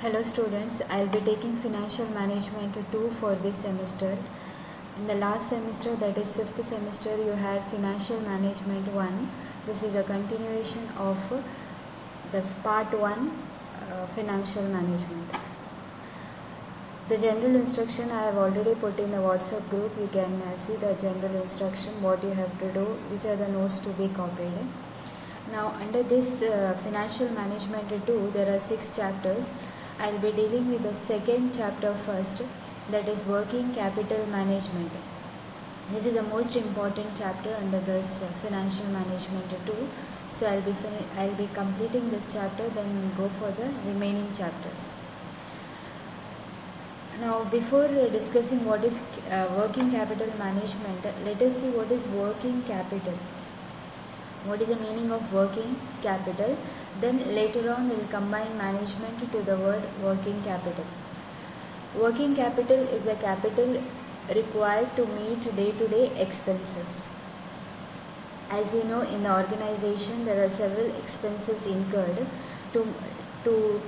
Hello students, I'll be taking Financial Management 2 for this semester. In the last semester, that is 5th semester, you had Financial Management 1. This is a continuation of the part 1 Financial Management. The general instruction I have already put in the WhatsApp group. You can see the general instruction, what you have to do, which are the notes to be copied. Now under this Financial Management 2, there are 6 chapters. I will be dealing with the second chapter first, that is Working Capital Management. This is the most important chapter under this Financial Management 2. So I will be completing this chapter, then we'll go for the remaining chapters. Now before discussing what is Working Capital Management, let us see what is working capital. What is the meaning of working capital? Then later on we'll combine management to the word working capital. Working capital is a capital required to meet day-to-day expenses. As you know, in the organization there are several expenses incurred to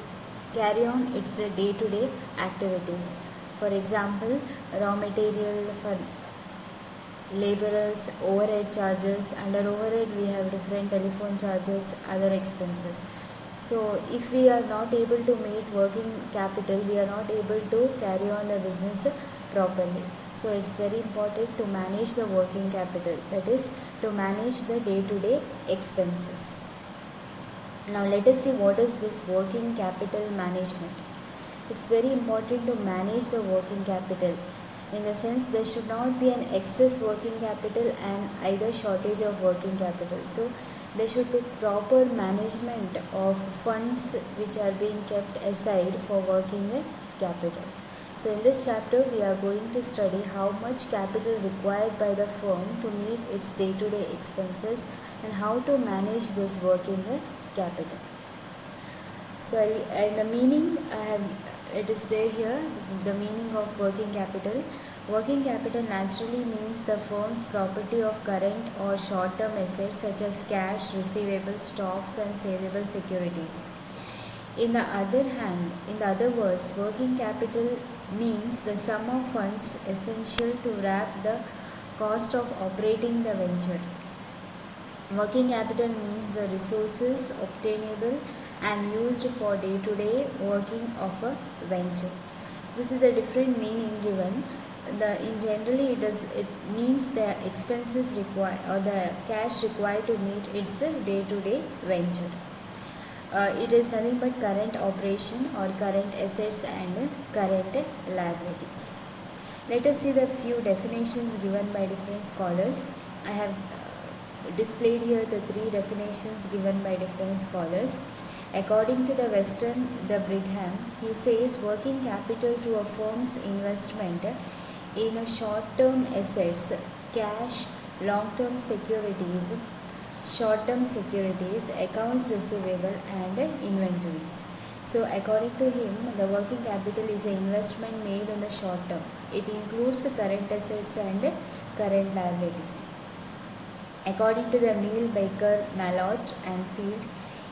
carry on its day-to-day activities. For example, raw material for laborers, overhead charges. Under overhead we have different telephone charges, other expenses. So if we are not able to meet working capital, we are not able to carry on the business properly. So it's very important to manage the working capital, that is to manage the day-to-day expenses. Now let us see what is this working capital management. It's very important to manage the working capital. In the sense, there should not be an excess working capital and either shortage of working capital. So there should be proper management of funds which are being kept aside for working capital. So in this chapter we are going to study how much capital required by the firm to meet its day-to-day expenses and how to manage this working capital. Sorry, and the meaning it is there here, the meaning of working capital. Working capital naturally means the firm's property of current or short-term assets such as cash, receivables, stocks and saleable securities. In the other words, working capital means the sum of funds essential to wrap the cost of operating the venture. Working capital means the resources obtainable and used for day-to-day working of a venture. This is a different meaning given. In generally it means the expenses required or the cash required to meet its day-to-day venture. It is nothing but current operation or current assets and current liabilities. Let us see the few definitions given by different scholars. I have displayed here the 3 definitions given by different scholars. According to the Brigham, he says working capital to a firm's investment in a short-term assets, cash, long-term securities, short-term securities, accounts receivable and inventories. So according to him, the working capital is an investment made in the short term. It includes current assets and current liabilities. According to the Neil Baker, Mallott and Field,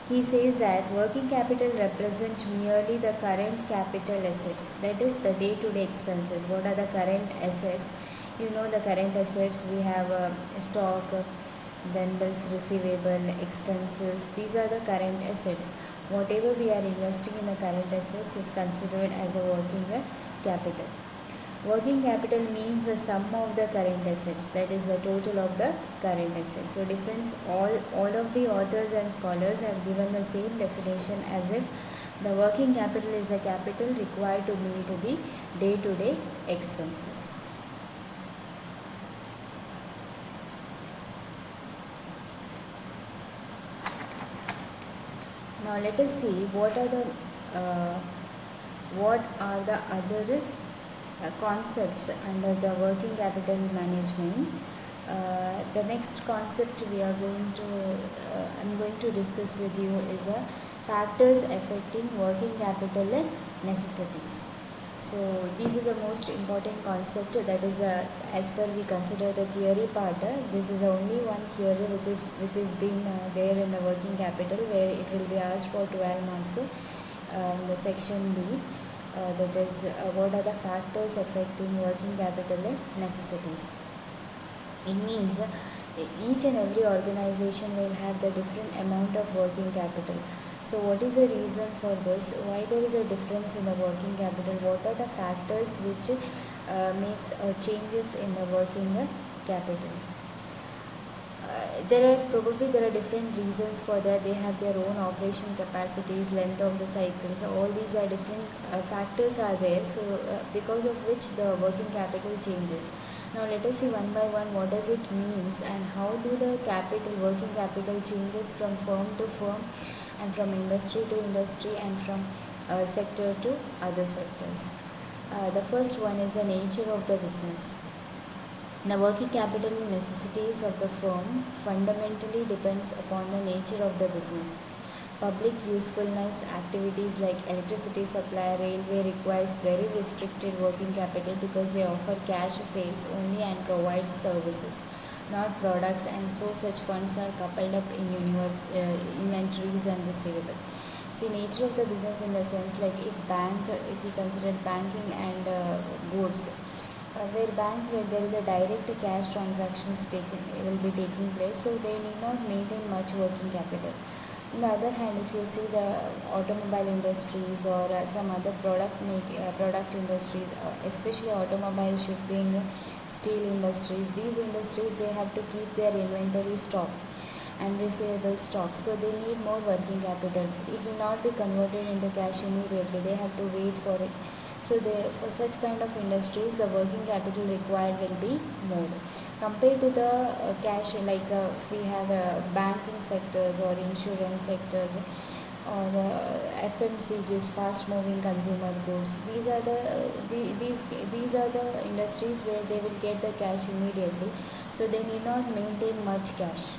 he says that working capital represents merely the current capital assets, that is the day-to-day expenses. What are the current assets? You know the current assets, we have stock, then bills receivable, expenses. These are the current assets. Whatever we are investing in the current assets is considered as a working capital. Working capital means the sum of the current assets, that is the total of the current assets. So all of the authors and scholars have given the same definition, as if the working capital is a capital required to meet the day-to-day expenses. Now let us see what are the other concepts under the working capital management. The next concept I'm going to discuss with you is factors affecting working capital necessities. So this is the most important concept, that is as per we consider the theory part. This is only one theory which is being there in the working capital, where it will be asked for 12 marks. in the section B, that is what are the factors affecting working capital necessities. It means each and every organization will have the different amount of working capital. So what is the reason for this? Why there is a difference in the working capital? What are the factors which makes changes in the working capital? There are different reasons for that. They have their own operation capacities, length of the cycles. All these are different factors are there. So because of which the working capital changes. Now let us see one by one what does it means and how do the working capital changes from firm to firm and from industry to industry and from sector to other sectors. The first one is the nature of the business. The working capital necessities of the firm fundamentally depends upon the nature of the business. Public usefulness activities like electricity supply, railway requires very restricted working capital because they offer cash sales only and provide services, not products, and so such funds are coupled up in inventories and receivable. See, nature of the business in the sense like if we consider banking and goods, where there is a direct cash transactions will be taking place, so they need not maintain much working capital. On the other hand, if you see the automobile industries or some other product industries, especially automobile, shipping, steel industries, these industries they have to keep their inventory stock and receivable stock, so they need more working capital. It will not be converted into cash immediately, they have to wait for it. So for such kind of industries, the working capital required will be more compared to the cash, like if we have banking sectors or insurance sectors or FMCGs, fast moving consumer goods. These are the industries where they will get the cash immediately, so they need not maintain much cash.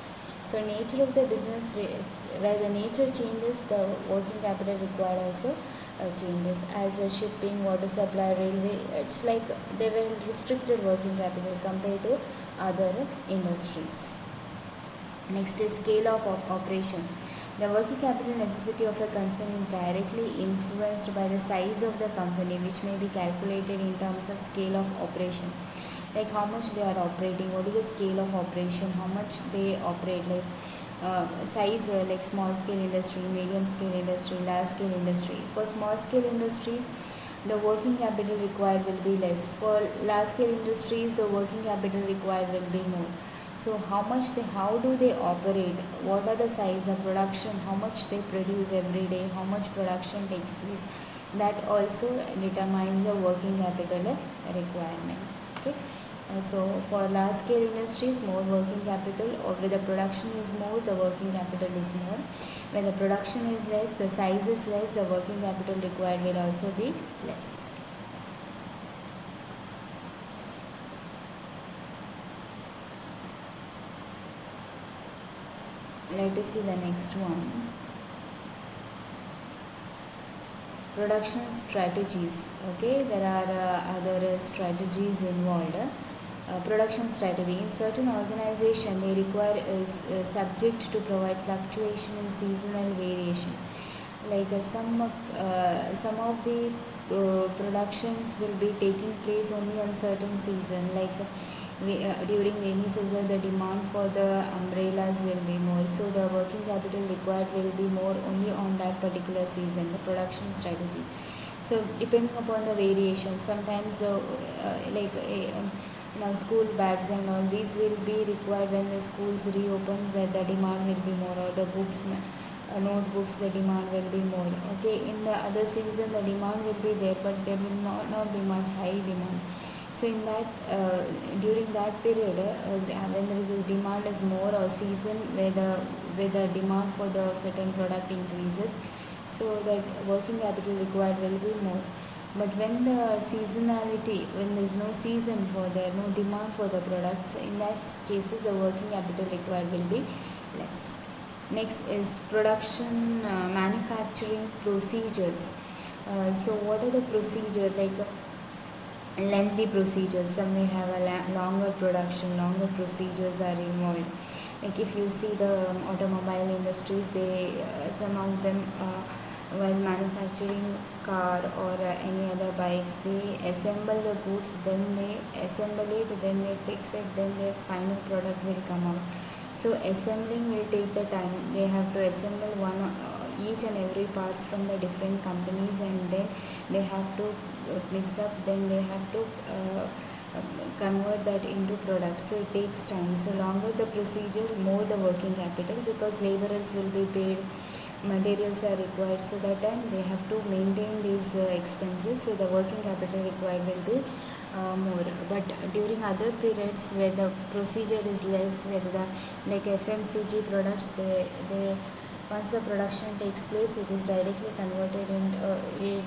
So nature of the business, where the nature changes, the working capital required also changes. As a shipping, water supply, railway, it's like they were restricted working capital compared to other industries. Next is scale of operation. The working capital necessity of a concern is directly influenced by the size of the company, which may be calculated in terms of scale of operation. Like how much they are operating, what is the scale of operation, how much they operate, like size, like small scale industry, medium scale industry, large scale industry. For small scale industries, the working capital required will be less. For large scale industries, the working capital required will be more. So how do they operate, what are the size of production, how much they produce every day, how much production takes place, that also determines the working capital requirement. Okay. So for large scale industries, more working capital, or where the production is more, the working capital is more. When the production is less, the size is less, the working capital required will also be less. Let us see the next one. Production strategies. Okay, there are other strategies involved. Production strategy in certain organization, they require is subject to provide fluctuation in seasonal variation. Like some of the productions will be taking place only on certain season, like during rainy season the demand for the umbrellas will be more, so the working capital required will be more only on that particular season, the production strategy. So depending upon the variation, sometimes now school bags and all these will be required when the schools reopen, that the demand will be more, or the books, notebooks, the demand will be more. Okay, in the other season the demand will be there, but there will not be much high demand. So in that during that period, when there is a demand is more, or season where the demand for the certain product increases, so that working capital required will be more. But when the seasonality, when there is no season for no demand for the products, in that cases the working capital required will be less. Next is production manufacturing procedures. So what are the procedure, like lengthy procedures? Some may have a longer production, longer procedures are involved. Like if you see the automobile industries, they some of them while manufacturing car or any other bikes, they assemble the goods, then they assemble it, then they fix it, then the final product will come out. So assembling will take the time. They have to assemble each and every parts from the different companies, and then they have to mix up, then they have to convert that into products. So it takes time. So longer the procedure, more the working capital, because laborers will be paid, materials are required, so that time they have to maintain these expenses, so the working capital required will be more. But during other periods where the procedure is less, where the like FMCG products, they once the production takes place, it is directly converted and it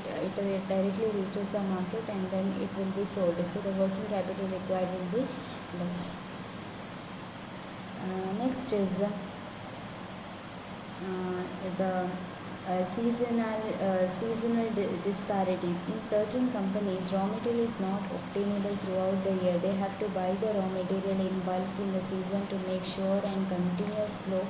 directly reaches the market, and then it will be sold, so the working capital required will be less. Next is the seasonal disparity. In certain companies, raw material is not obtainable throughout the year. They have to buy the raw material in bulk in the season to make sure and continuous flow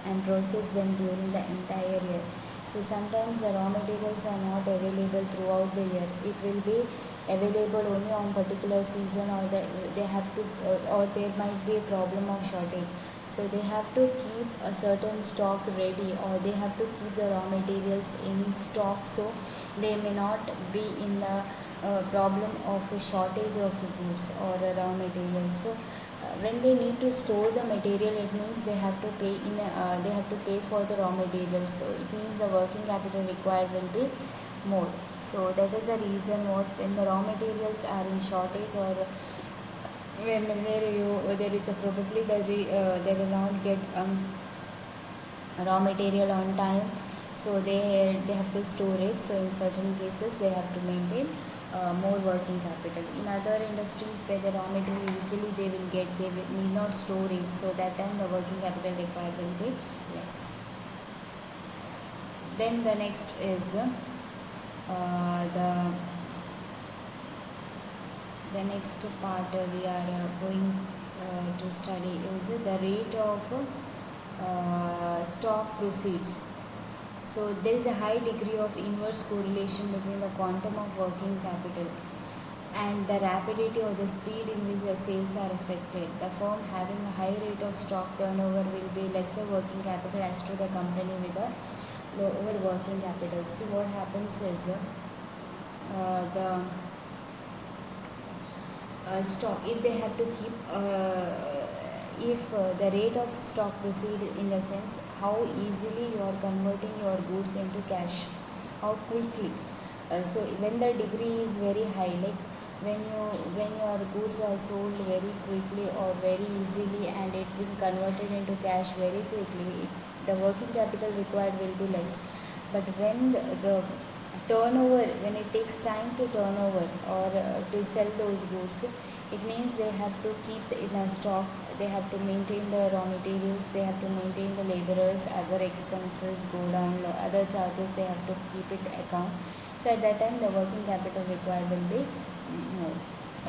and process them during the entire year. So sometimes the raw materials are not available throughout the year. It will be available only on particular season, or they have to, or there might be a problem of shortage. So they have to keep a certain stock ready, or they have to keep the raw materials in stock, so they may not be in the problem of a shortage of goods or raw materials. So when they need to store the material, it means they have to pay they have to pay for the raw materials. So it means the working capital required will be more. So that is the reason what, when the raw materials are in shortage, or when there is a probably they will not get raw material on time, so they have to store it. So in certain cases they have to maintain more working capital. In other industries where the raw material easily they will get, they will need not store it, so that time the working capital required will be less. Then the next is the next part we are going to study is the rate of stock proceeds. So there is a high degree of inverse correlation between the quantum of working capital and the rapidity or the speed in which the sales are affected. The firm having a high rate of stock turnover will be lesser working capital as to the company with a lower working capital. See, what happens is the stock, if they have to keep if the rate of stock proceed, in the sense how easily you are converting your goods into cash, how quickly. So when the degree is very high, like when your goods are sold very quickly or very easily, and it will converted into cash very quickly, the working capital required will be less. But when the turnover, when it takes time to turnover or to sell those goods, it means they have to keep in a stock, they have to maintain the raw materials, they have to maintain the laborers, other expenses go down, other charges they have to keep it account. So at that time the working capital required will be more.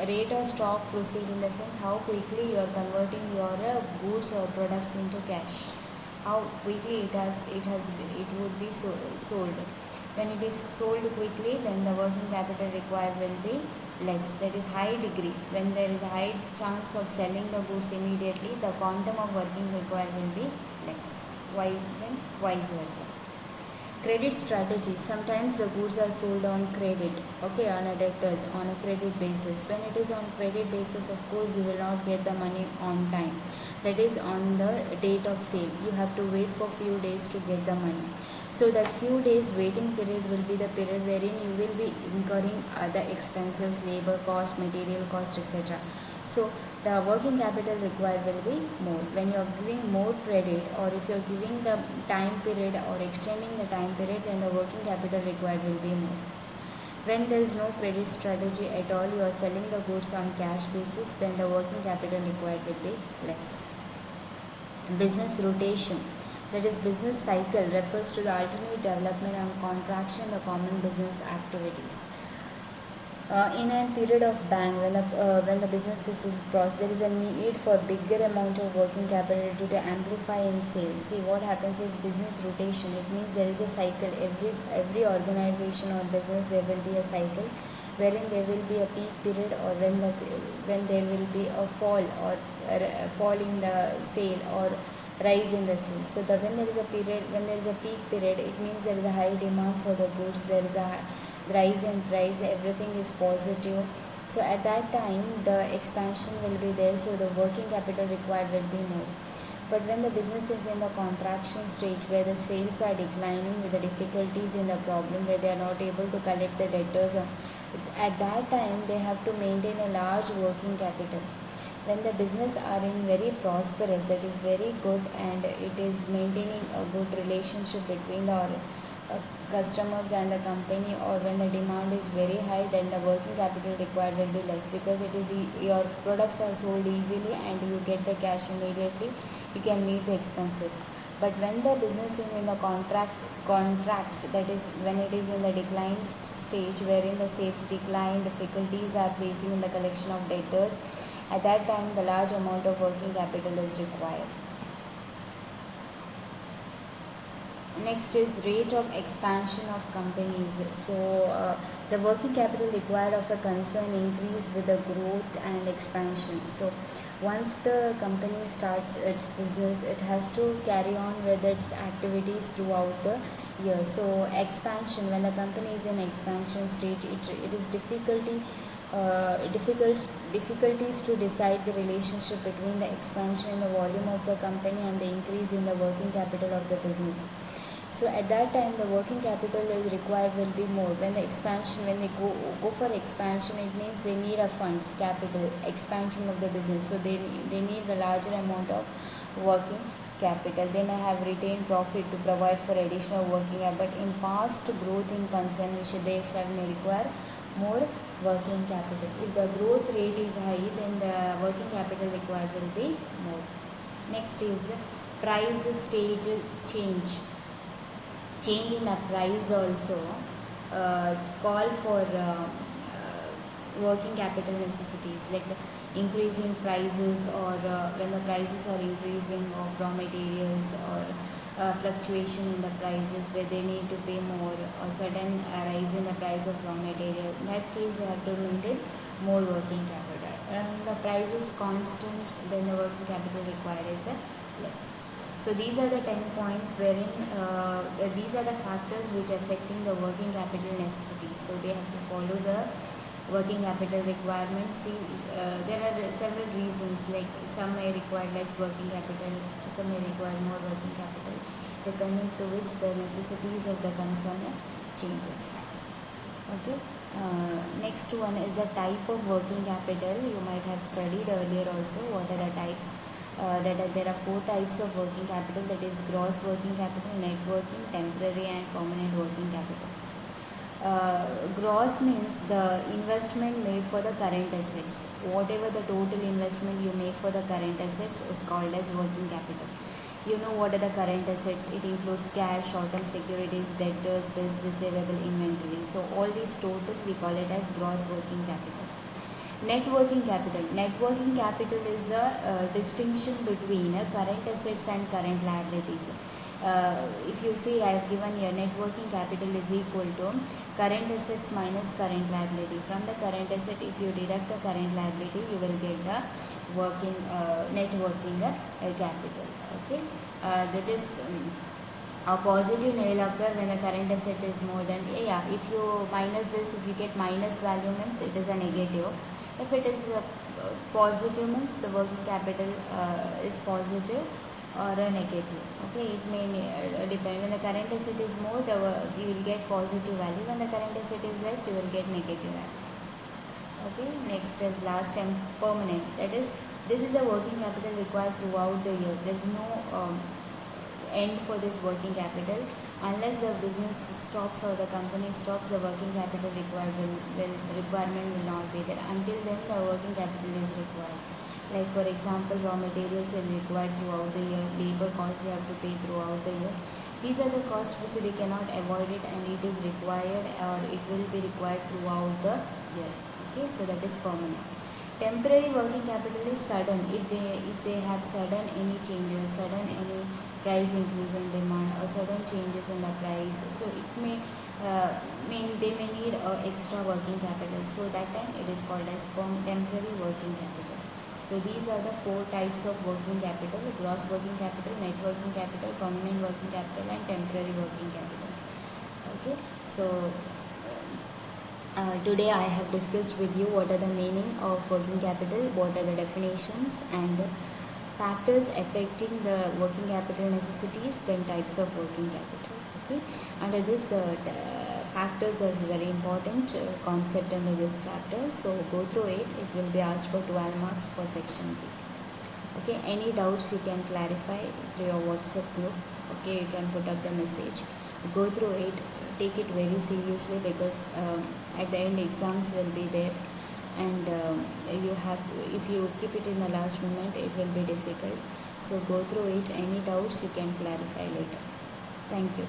Rate of stock proceed, in the sense how quickly you are converting your goods or products into cash, how quickly it would be sold. When it is sold quickly, then the working capital required will be less. That is high degree. When there is a high chance of selling the goods immediately, the quantum of working required will be less. Why then vice versa. Credit strategy. Sometimes the goods are sold on credit, okay, on a debtors, on a credit basis. When it is on credit basis, of course you will not get the money on time. That is on the date of sale. You have to wait for few days to get the money. So that few days waiting period will be the period wherein you will be incurring other expenses, labor cost, material cost, etc. So the working capital required will be more. When you are giving more credit, or if you are giving the time period or extending the time period, then the working capital required will be more. When there is no credit strategy at all, you are selling the goods on cash basis, then the working capital required will be less. Business rotation, that is business cycle, refers to the alternate development and contraction of common business activities. In a period of bang, when the business is in process, there is a need for bigger amount of working capital to amplify in sales. See, what happens is business rotation. It means there is a cycle. Every organization or business, there will be a cycle wherein there will be a peak period, or when there will be a fall, or a fall in the sale, or rise in the sale. So when there is a period, when there is a peak period, it means there is a high demand for the goods. There is a rise in price. Everything is positive. So at that time, the expansion will be there. So the working capital required will be more. But when the business is in the contraction stage, where the sales are declining, with the difficulties in the problem, where they are not able to collect the debtors, at that time they have to maintain a large working capital. When the business are in very prosperous, that is very good, and it is maintaining a good relationship between the customers and the company, or when the demand is very high, then the working capital required will be less, because it is your products are sold easily and you get the cash immediately. You can meet the expenses. But when the business is in the contracts, that is when it is in the decline stage, wherein the sales decline, difficulties are facing in the collection of debtors, at that time the large amount of working capital is required. Next is rate of expansion of companies. So the working capital required of a concern increase with the growth and expansion. So once the company starts its business, it has to carry on with its activities throughout the year. So expansion, when the company is in expansion stage, it is difficulties to decide the relationship between the expansion in the volume of the company and the increase in the working capital of the business. So at that time, the working capital is required will be more. When they go for expansion, it means they need a funds, capital, expansion of the business. So they need a larger amount of working capital. They may have retained profit to provide for additional working capital. But in fast growth in concern, they may require more working capital. If the growth rate is high, then the working capital required will be more. Next is price stage change in the price also call for working capital necessities, like increasing prices, or when the prices are increasing of raw materials, or fluctuation in the prices where they need to pay more, or sudden rise in the price of raw material. In that case, they have to maintain more working capital. And the price is constant, then the working capital required is less. So these are the 10 points wherein these are the factors which are affecting the working capital necessity. So they have to follow the working capital requirements. See, there are several reasons, like some may require less working capital, some may require more working capital, depending to which the necessities of the concern changes. Okay. Next one is a type of working capital. You might have studied earlier also what are the types. There are 4 types of working capital, that is gross working capital, net working, temporary and permanent working capital. Gross means the investment made for the current assets. Whatever the total investment you make for the current assets is called as working capital. You know what are the current assets? It includes cash, short-term securities, debtors, bills receivable, inventory. So all these total we call it as gross working capital. Net working capital. Net working capital is a distinction between current assets and current liabilities. If you see, I have given here net working capital is equal to current assets minus current liability. From the current asset, if you deduct the current liability, you will get the net working capital. Okay, that is a positive will occur when the current asset is more than, if you minus this, if you get minus value means it is a negative. If it is positive means the working capital is positive or a negative. Okay, it may depend. When the current asset is more, you will get positive value. When the current asset is less, you will get negative value. Okay, next is last and permanent. That is, this is a working capital required throughout the year. There is no end for this working capital. Unless the business stops or the company stops, the working capital requirement will not be there. Until then, the working capital is required. Like for example, raw materials are required throughout the year, labor costs they have to pay throughout the year. These are the costs which they cannot avoid it, and it is required or it will be required throughout the year. Okay, so that is permanent. Temporary working capital is sudden. If they have sudden any changes, sudden any price increase in demand or sudden changes in the price, so it may mean they may need extra working capital. So that time it is called as temporary working capital. So these are the four types of working capital: gross working capital, net working capital, permanent working capital, and temporary working capital. Okay, so today I have discussed with you what are the meaning of working capital, what are the definitions and factors affecting the working capital necessities, then types of working capital. Okay, under this the factors is very important concept under this chapter, so go through it. It will be asked for 12 marks for section B. Okay, any doubts you can clarify through your WhatsApp group. Okay, you can put up the message, go through it, take it very seriously, because at the end exams will be there, and you have, if you keep it in the last moment it will be difficult. So go through it. Any doubts you can clarify later. Thank you.